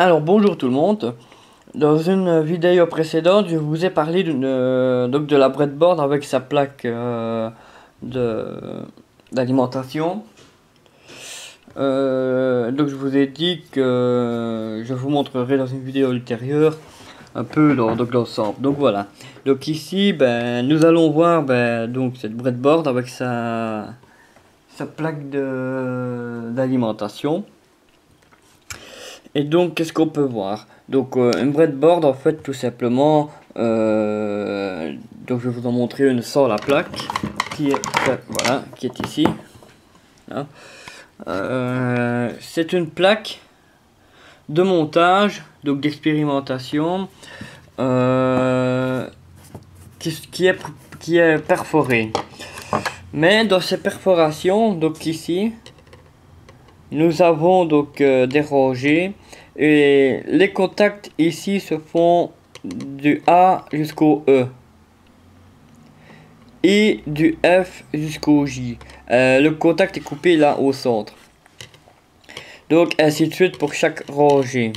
Alors bonjour tout le monde. Dans une vidéo précédente, je vous ai parlé donc de la breadboard avec sa plaque d'alimentation. Donc je vous ai dit que je vous montrerai dans une vidéo ultérieure un peu donc l'ensemble. Donc voilà. Donc ici, nous allons voir donc cette breadboard avec sa plaque d'alimentation. Et donc, qu'est-ce qu'on peut voir? Donc, une breadboard, en fait, tout simplement, donc je vais vous en montrer une sans la plaque, qui est, voilà, qui est ici. Hein. C'est une plaque de montage, donc d'expérimentation, qui est perforée. Mais dans ces perforations, donc ici, nous avons donc des rangées et les contacts ici se font du A jusqu'au E et du F jusqu'au J. Le contact est coupé là au centre. Donc ainsi de suite pour chaque rangée.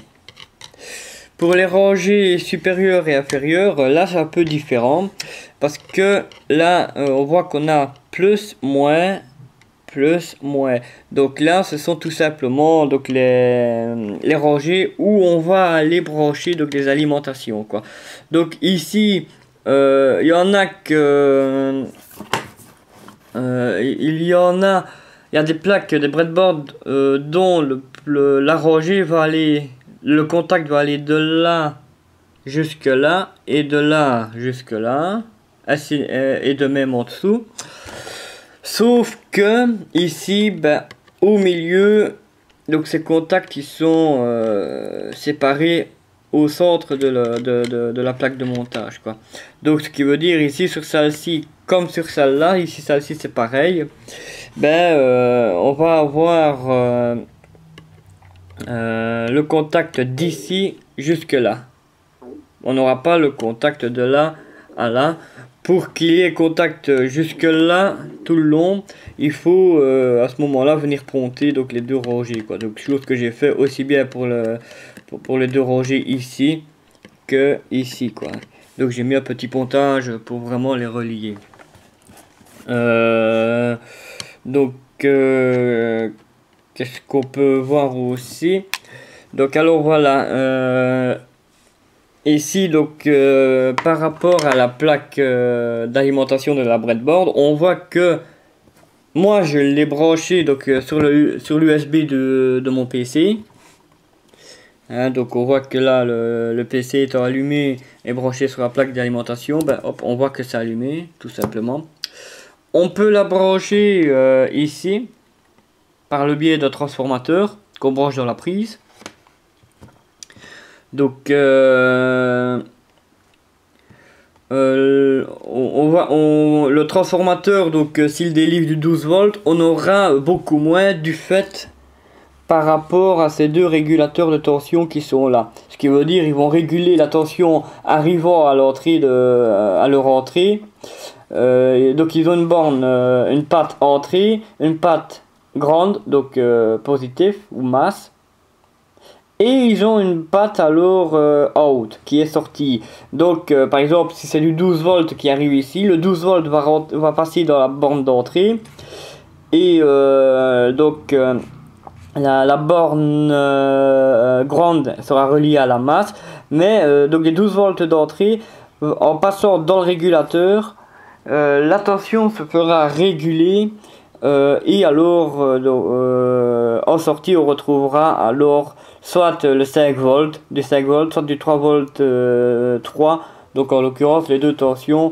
Pour les rangées supérieures et inférieures, là c'est un peu différent parce que là on voit qu'on a plus, moins. Plus, moins. Donc là, ce sont tout simplement donc les rangées où on va aller brancher donc les alimentations quoi. Donc ici, il y en a que il y a des plaques, des breadboards dont la rangée va aller, le contact va aller de là jusque là et de là jusque là, ainsi, et de même en dessous. Sauf que ici, au milieu, donc ces contacts ils sont séparés au centre de la plaque de montage quoi. Donc ce qui veut dire ici sur celle-ci comme sur celle-là, ici celle-ci c'est pareil. On va avoir le contact d'ici jusque là. On n'aura pas le contact de là à là. Pour qu'il y ait contact jusque là tout le long, il faut à ce moment là venir ponter donc les deux rangées quoi. Donc chose que j'ai fait aussi bien pour les deux rangées ici que ici quoi. Donc j'ai mis un petit pontage pour vraiment les relier. Qu'est-ce qu'on peut voir aussi? Donc alors voilà. Ici donc par rapport à la plaque d'alimentation de la breadboard, on voit que moi je l'ai branché donc sur l'USB de mon PC. Hein, donc on voit que là le PC étant allumé et branché sur la plaque d'alimentation, hop, on voit que c'est allumé tout simplement. On peut la brancher ici par le biais d'un transformateur qu'on branche dans la prise. Donc le transformateur, donc s'il délivre du 12 volts, on aura beaucoup moins du fait par rapport à ces deux régulateurs de tension qui sont là. Ce qui veut dire ils vont réguler la tension arrivant à l'entrée à leur entrée. Donc ils ont une borne, une patte entrée, une patte grande, donc positif ou masse. Et ils ont une patte alors out qui est sortie. Donc par exemple si c'est du 12 volts qui arrive ici, le 12 volts va passer dans la borne d'entrée. Et la borne grande sera reliée à la masse. Mais donc les 12 volts d'entrée, en passant dans le régulateur, la tension se fera réguler. Et alors en sortie on retrouvera alors soit le 5 volts, du 5 volts, soit du 3 volts 3, donc en l'occurrence les deux tensions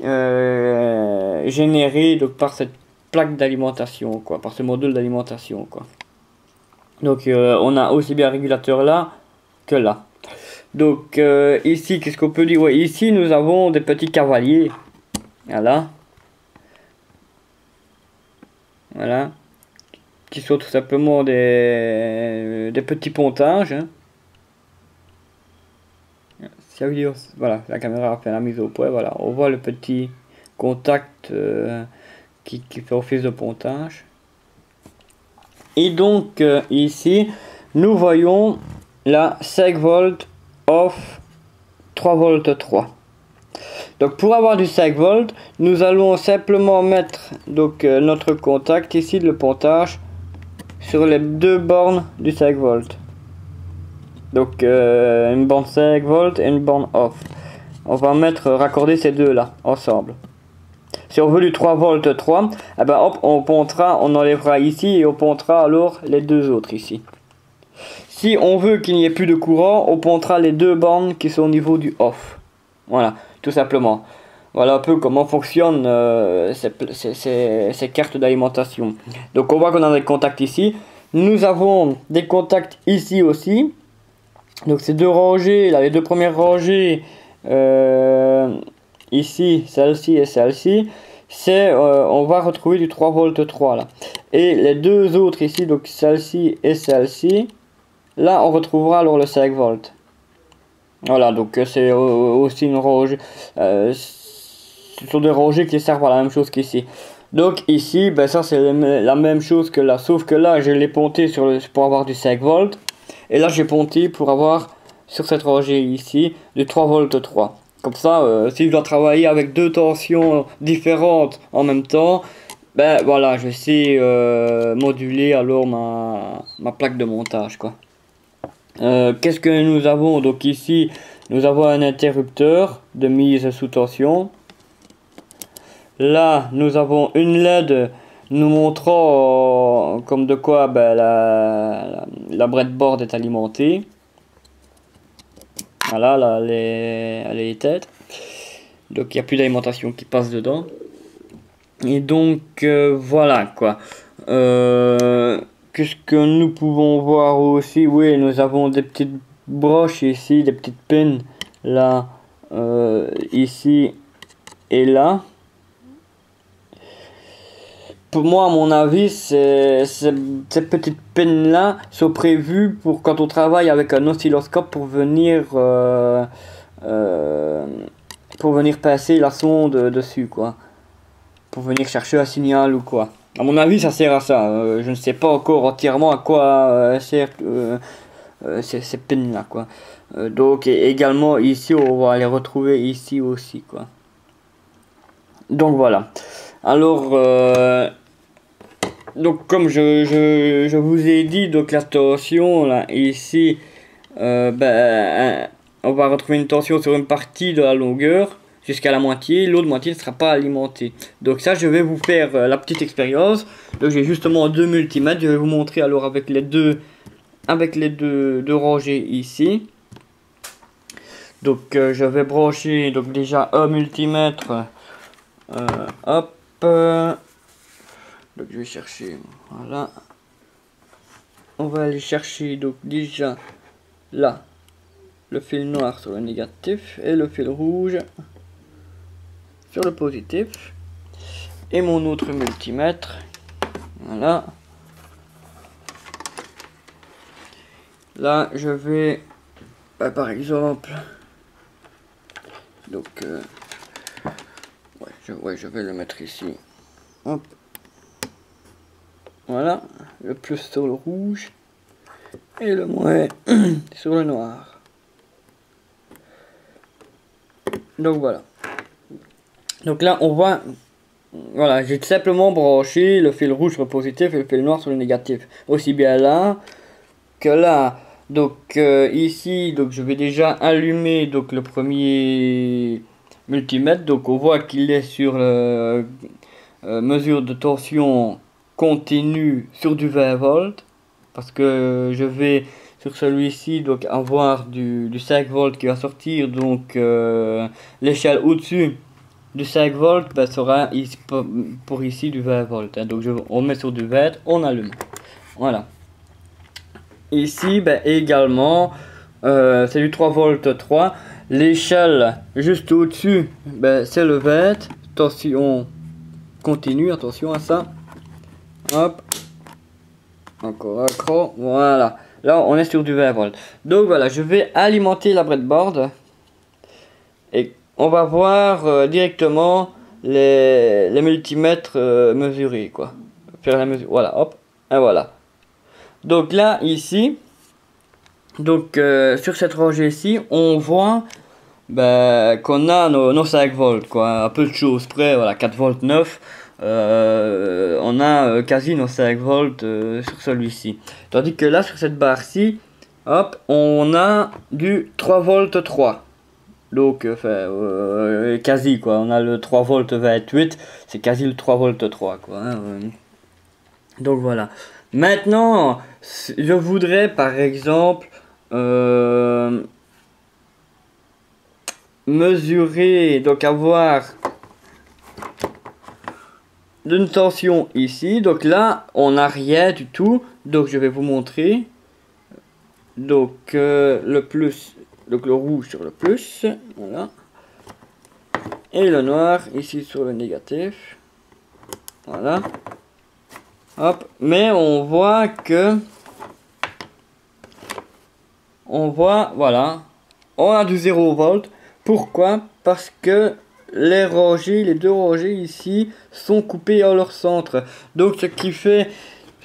générées donc par cette plaque d'alimentation quoi, par ce module d'alimentation quoi. Donc on a aussi bien un régulateur là que là. Donc ici qu'est-ce qu'on peut dire? Ouais, ici nous avons des petits cavaliers, voilà, qui sont tout simplement des petits pontages. Hein. Voilà, la caméra a fait la mise au point. Voilà, on voit le petit contact qui fait office de pontage. Et donc ici, nous voyons là 5 volts off 3 volts 3. Donc pour avoir du 5 volts, nous allons simplement mettre donc notre contact ici, le pontage, sur les deux bornes du 5 volts. Donc une borne 5 volts et une borne off. On va raccorder ces deux là ensemble. Si on veut du 3 volts 3, eh ben hop, on pontera, on enlèvera ici et on pontera alors les deux autres ici. Si on veut qu'il n'y ait plus de courant, on pontera les deux bornes qui sont au niveau du off. Voilà, tout simplement. Voilà un peu comment fonctionnent ces cartes d'alimentation. Donc on voit qu'on a des contacts ici. Nous avons des contacts ici aussi. Donc ces deux rangées, là, les deux premières rangées, ici, celle-ci et celle-ci, on va retrouver du 3 volts 3 là. Et les deux autres ici, donc celle-ci et celle-ci, là on retrouvera alors le 5 volts. Voilà, donc c'est aussi une rangée. Ce sont des rangées qui servent à la même chose qu'ici. Donc ici, ben ça c'est la même chose que là, sauf que là je l'ai ponté pour avoir du 5 volts. Et là j'ai ponté pour avoir sur cette rangée ici du 3 volts 3. Comme ça, si je dois travailler avec deux tensions différentes en même temps, ben voilà, je sais moduler alors ma plaque de montage quoi. Qu'est-ce que nous avons? Donc ici nous avons un interrupteur de mise sous tension. Là nous avons une LED nous montrant comme de quoi ben, la breadboard est alimentée. Voilà, là elle est éteinte. Donc il n'y a plus d'alimentation qui passe dedans. Et donc voilà quoi. Qu'est-ce que nous pouvons voir aussi? Oui, nous avons des petites broches ici, des petites pins là, ici et là. Pour moi, à mon avis, ces petites pins là sont prévues pour quand on travaille avec un oscilloscope pour venir passer la sonde dessus quoi. Pour venir chercher un signal ou quoi. À mon avis, ça sert à ça. Je ne sais pas encore entièrement à quoi servent ces pins là quoi. Donc également ici, on va les retrouver ici aussi quoi. Donc voilà. Alors donc comme je vous ai dit, donc la tension là ici, on va retrouver une tension sur une partie de la longueur jusqu'à la moitié, l'autre moitié ne sera pas alimentée. Donc ça je vais vous faire la petite expérience. Donc j'ai justement deux multimètres, je vais vous montrer alors avec les deux rangées ici. Donc je vais brancher donc déjà un multimètre, hop, donc je vais chercher, voilà, on va aller chercher donc déjà là le fil noir sur le négatif et le fil rouge sur le positif, et mon autre multimètre, voilà. Là je vais par exemple donc je vais le mettre ici, hop, voilà, le plus sur le rouge et le moins sur le noir. Donc voilà. Donc là on voit, voilà, j'ai simplement branché le fil rouge sur le positif et le fil noir sur le négatif, aussi bien là que là. Donc ici, donc je vais déjà allumer donc le premier multimètre. Donc on voit qu'il est sur mesure de tension continue sur du 20 volts, parce que je vais sur celui-ci donc avoir du 5 volts qui va sortir. Donc l'échelle au-dessus du 5 volts sera ici, pour ici du 20 volts, hein. Donc on met sur du 20, on allume, voilà. Ici également c'est du 3 volts 3. L'échelle juste au-dessus c'est le 20. Tension continue, attention à ça. Hop, encore un cran, voilà. Là on est sur du 20 volts. Donc voilà, je vais alimenter la breadboard et on va voir directement les multimètres mesurés quoi. Faire la mesure, voilà, hop, et voilà. Donc là ici Donc sur cette rangée ici, on voit qu'on a nos 5 volts, quoi, à peu de choses près, voilà, 4 volts 9. On a quasi nos 5 volts sur celui-ci. Tandis que là, sur cette barre-ci, hop, on a du 3 volts 3. Donc, quasi, quoi. On a le 3 volts 28, c'est quasi le 3 volts 3, quoi. Hein, donc, voilà. Maintenant, je voudrais, par exemple, mesurer, donc avoir une tension ici. Donc là, on n'a rien du tout. Donc, je vais vous montrer. Donc, le plus, donc le rouge sur le plus, voilà. Et le noir ici sur le négatif. Voilà. Hop. Mais on voit que... On voit, voilà. On a du 0 volt. Pourquoi? Parce que les rangées, les deux rangées ici, sont coupées à leur centre. Donc ce qui fait,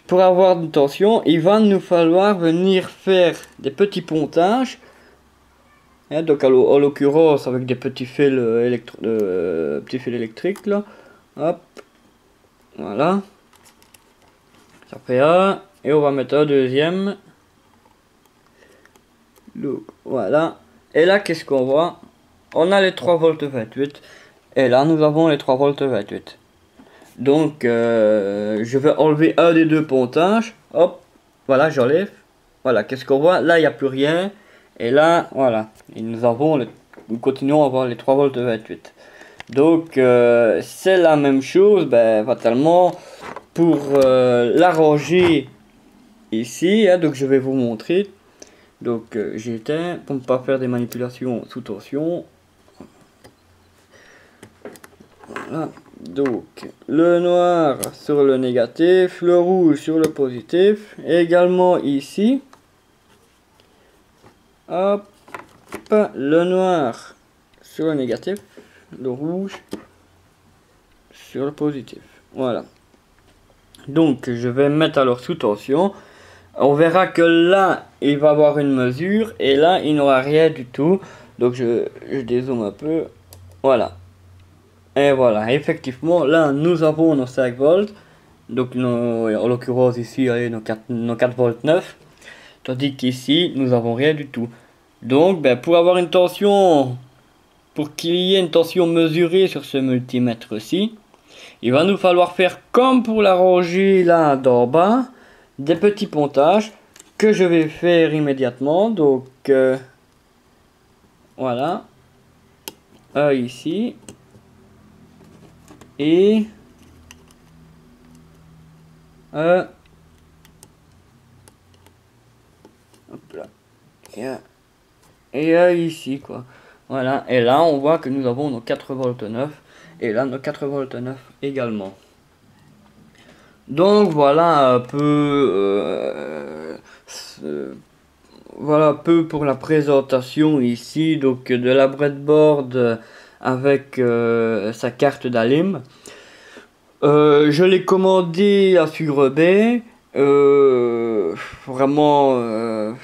pour avoir une tension, il va nous falloir venir faire des petits pontages. Hein, donc en l'occurrence avec des petits fils, petits fils électriques là. Hop. Voilà. Ça fait un. Et on va mettre un deuxième. Donc voilà. Et là qu'est-ce qu'on voit? On a les 3 volts 28. Et là nous avons les 3 volts 28. Donc je vais enlever un des deux pontages. Hop. Voilà, j'enlève. Voilà, qu'est-ce qu'on voit? Là il n'y a plus rien. Et là, voilà. Et nous continuons à avoir les 3 volts 28. Donc c'est la même chose, fatalement, pour la rangée ici. Hein, donc je vais vous montrer. Donc j'éteins pour ne pas faire des manipulations sous tension. Voilà. Donc le noir sur le négatif, le rouge sur le positif. Et également ici. Hop. Le noir sur le négatif. Le rouge sur le positif. Voilà. Donc je vais mettre alors sous tension. On verra que là il va avoir une mesure et là il n'aura rien du tout. Donc je dézoome un peu. Voilà. Et voilà, effectivement là nous avons nos 5 volts. Donc en l'occurrence ici allez, nos 4 volts 9. Tandis qu'ici nous avons rien du tout. Donc pour avoir une tension, pour qu'il y ait une tension mesurée sur ce multimètre-ci, il va nous falloir faire comme pour la rangée là d'en bas, des petits pontages que je vais faire immédiatement. Donc voilà, ici et hop là, et ici quoi. Voilà, et là on voit que nous avons nos 4 volts 9 et là nos 4 volts 9 également. Donc voilà un peu voilà un peu pour la présentation ici donc de la breadboard avec sa carte d'Alim. Je l'ai commandé à sur eBay, vraiment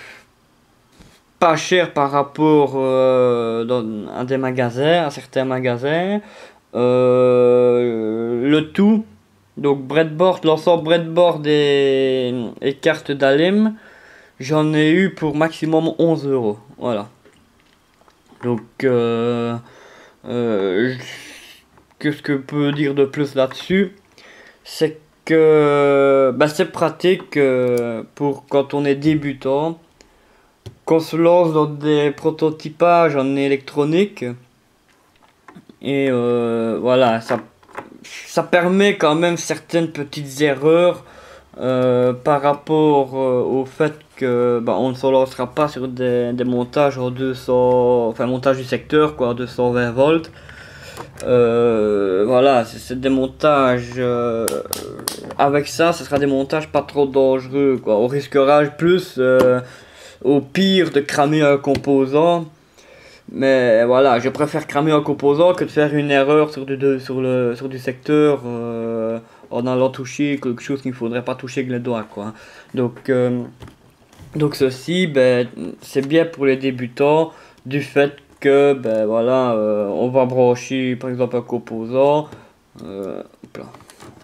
pas cher par rapport à des magasins, à certains magasins. Le tout, donc breadboard, l'ensemble breadboard et carte d'Alim, j'en ai eu pour maximum 11 €. Voilà. Donc, qu'est-ce que je peux dire de plus là-dessus? C'est que c'est pratique pour quand on est débutant, qu'on se lance dans des prototypages en électronique. Et voilà, ça permet quand même certaines petites erreurs par rapport au fait que on ne se lancera pas sur des montages en 200, enfin montage du secteur quoi, 220 volts. Voilà, c'est des montages avec ça, ce sera des montages pas trop dangereux quoi. On risquera plus au pire de cramer un composant. Mais voilà, je préfère cramer un composant que de faire une erreur sur du secteur en allant toucher quelque chose qu'il ne faudrait pas toucher avec les doigts quoi. Donc Donc ceci, ben, c'est bien pour les débutants du fait que, ben voilà, on va brancher par exemple un composant. Hop là.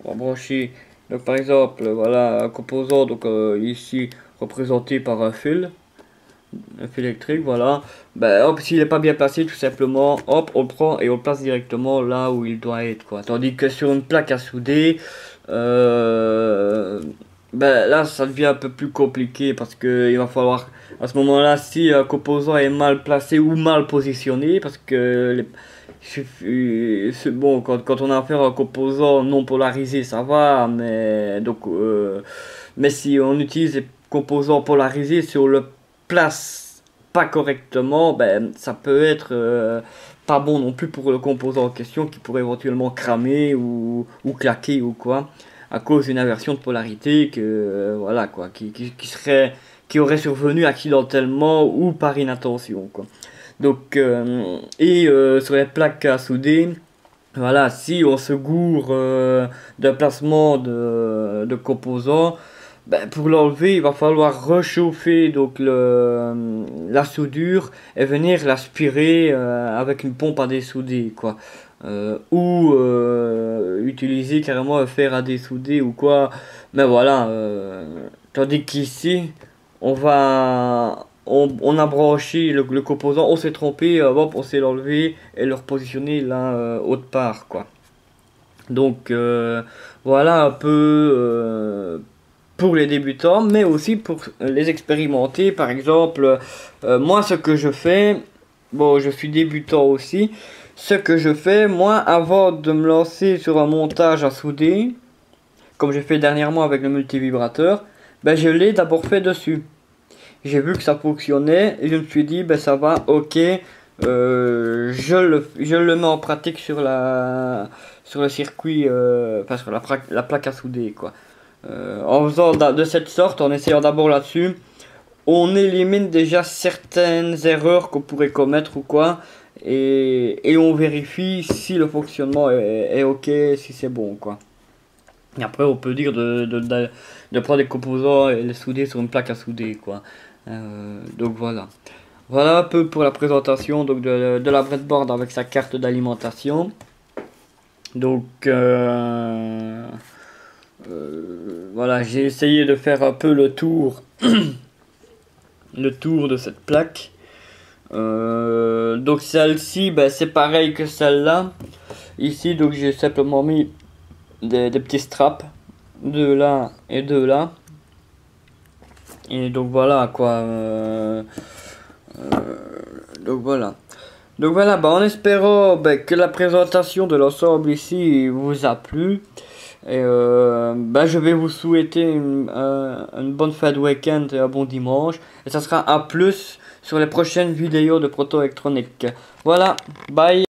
On va brancher, donc par exemple, voilà, un composant, donc ici représenté par un fil électrique, voilà. Ben hop, s'il n'est pas bien placé, tout simplement, hop, on le prend et on le place directement là où il doit être, quoi. Tandis que sur une plaque à souder, euh, ben là, ça devient un peu plus compliqué parce que il va falloir, à ce moment-là, si un composant est mal placé ou mal positionné, parce que c'est bon, quand on a affaire à un composant non polarisé, ça va, mais donc, mais si on utilise des composants polarisés, si on le place pas correctement, ben ça peut être pas bon non plus pour le composant en question qui pourrait éventuellement cramer ou claquer ou quoi à cause d'une inversion de polarité que voilà quoi qui aurait survenu accidentellement ou par inattention quoi. Donc sur les plaques à souder, voilà, si on se gourre d'un placement de composants, ben, pour l'enlever, il va falloir réchauffer donc la soudure et venir l'aspirer avec une pompe à dessouder quoi. Ou utiliser carrément un fer à dessouder ou quoi. Mais voilà, tandis qu'ici, on a branché le composant, on s'est trompé, hop, on s'est l'enlever et le repositionner là autre part quoi. Donc voilà un peu pour les débutants, mais aussi pour les expérimenter. Par exemple, moi ce que je fais, bon je suis débutant aussi, ce que je fais moi avant de me lancer sur un montage à souder, comme j'ai fait dernièrement avec le multivibrateur, ben je l'ai d'abord fait dessus. J'ai vu que ça fonctionnait et je me suis dit ben ça va, ok, je le mets en pratique sur le circuit, enfin sur la plaque à souder quoi. En faisant de cette sorte, en essayant d'abord là-dessus, on élimine déjà certaines erreurs qu'on pourrait commettre ou quoi, et on vérifie si le fonctionnement est ok, si c'est bon quoi. Et après, on peut dire de prendre des composants et les souder sur une plaque à souder quoi. Donc voilà. Voilà un peu pour la présentation donc de la breadboard avec sa carte d'alimentation. Donc voilà, j'ai essayé de faire un peu le tour, le tour de cette plaque. Donc celle-ci, ben, c'est pareil que celle-là. Ici, donc j'ai simplement mis des petits straps, deux là et deux là. Et donc voilà quoi. Donc voilà. Donc voilà, bah, en espérant ben, que la présentation de l'ensemble ici vous a plu. Et bah, je vais vous souhaiter une bonne fin de week-end et un bon dimanche. Et ça sera à plus sur les prochaines vidéos de Proto Électronique. Voilà, bye.